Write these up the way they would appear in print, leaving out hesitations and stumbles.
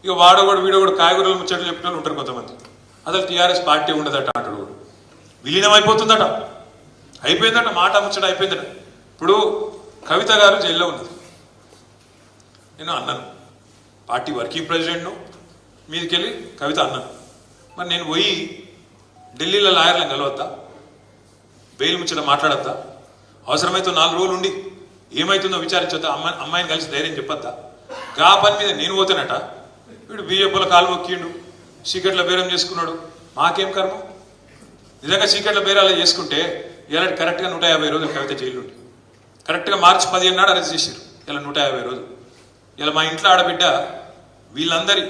ఇక వాడోడు వీడోడు కాయగూరలు ముచ్చట్లు చెప్పిన ఉంటారు కొంతమంది. అసలు టీఆర్ఎస్ పార్టీ ఉండదట అంటాడు, విలీనం అయిపోతుందట, అయిపోయిందట, మాట ముచ్చట అయిపోయిందట. ఇప్పుడు కవిత గారు జైల్లో ఉన్నది, నేను అన్నాను పార్టీ వర్కింగ్ ప్రెసిడెంట్ను, మీదకెళ్ళి కవిత అన్నాను, మరి నేను పోయి ఢిల్లీలో లాయర్లను కలవద్దా, బెయిల్ ముచ్చట మాట్లాడద్దా, అవసరమైతే 4 రోజులు ఉండి ఏమవుతుందో విచారించొద్దా, అమ్మాయిని కలిసి ధైర్యం చెప్పొద్దా? గా పని మీద నేను పోతానట, వీడు బీజేపీలో కాలు మొక్కిండు, చీకట్ల బేరం చేసుకున్నాడు, మాకేం కర్మ? నిజంగా చీకట్ల బేరాలు చేసుకుంటే ఇలా కరెక్ట్గా 150 రోజులు కవిత జైలు ఉండి, కరెక్ట్గా మార్చి 15 నాడు అరెస్ట్ చేశారు, ఇలా 150 రోజులు. ఇలా మా ఇంట్లో ఆడబిడ్డ వీళ్ళందరి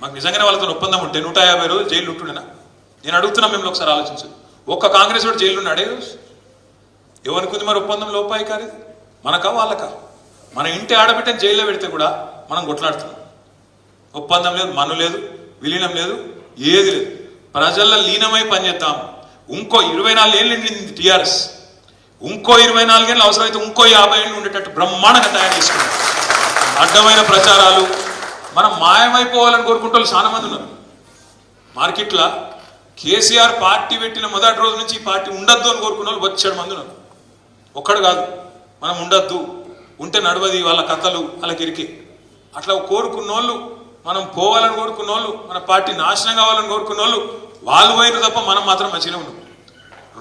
మాకు నిజంగానే వాళ్ళతో ఒప్పందం ఉంటే 150 రోజులు జైలు ఉంటుండేనా? నేను అడుగుతున్నా, మిమ్మల్ని ఒకసారి ఆలోచించు. ఒక్క కాంగ్రెస్ వాడు జైలు ఉన్నాడే రోజు? ఎవరికి మరి ఒప్పందం లోపాయి కాదు, మనకా వాళ్ళకా? మన ఇంటి ఆడబిడ్డని జైల్లో పెడితే కూడా మనం కొట్లాడుతున్నాం. ఒప్పందం లేదు, మన్ను లేదు, విలీనం లేదు, ఏది లేదు. ప్రజల్లో లీనమై పనిచేద్దాం. ఇంకో 24 ఏళ్ళు నిండింది టీఆర్ఎస్, ఇంకో 24 ఏళ్ళు అవసరమైతే ఇంకో 50 ఏళ్ళు ఉండేటట్టు బ్రహ్మాండంగా తయారు చేసుకున్నాం. అడ్డమైన ప్రచారాలు, మనం మాయమైపోవాలని కోరుకుంటే చాలా మంది ఉన్నారు మార్కెట్లో. కేసీఆర్ పార్టీ పెట్టిన మొదటి రోజు నుంచి ఈ పార్టీ ఉండద్దు అని కోరుకున్న వాళ్ళు 7 మంది ఉన్నారు. ఒక్కడు కాదు, మనం ఉండద్దు, ఉంటే నడవది, వాళ్ళ కథలు వాళ్ళకి ఇరికే. అట్లా కోరుకున్న వాళ్ళు, మనం పోవాలని కోరుకున్న వాళ్ళు, మన పార్టీ నాశనం కావాలని కోరుకున్న వాళ్ళు పోయిన తప్ప మనం మాత్రం మంచిగా ఉన్నాం.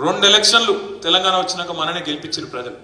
2 ఎలక్షన్లు తెలంగాణ వచ్చినాక మననే గెలిపించారు ప్రజలు.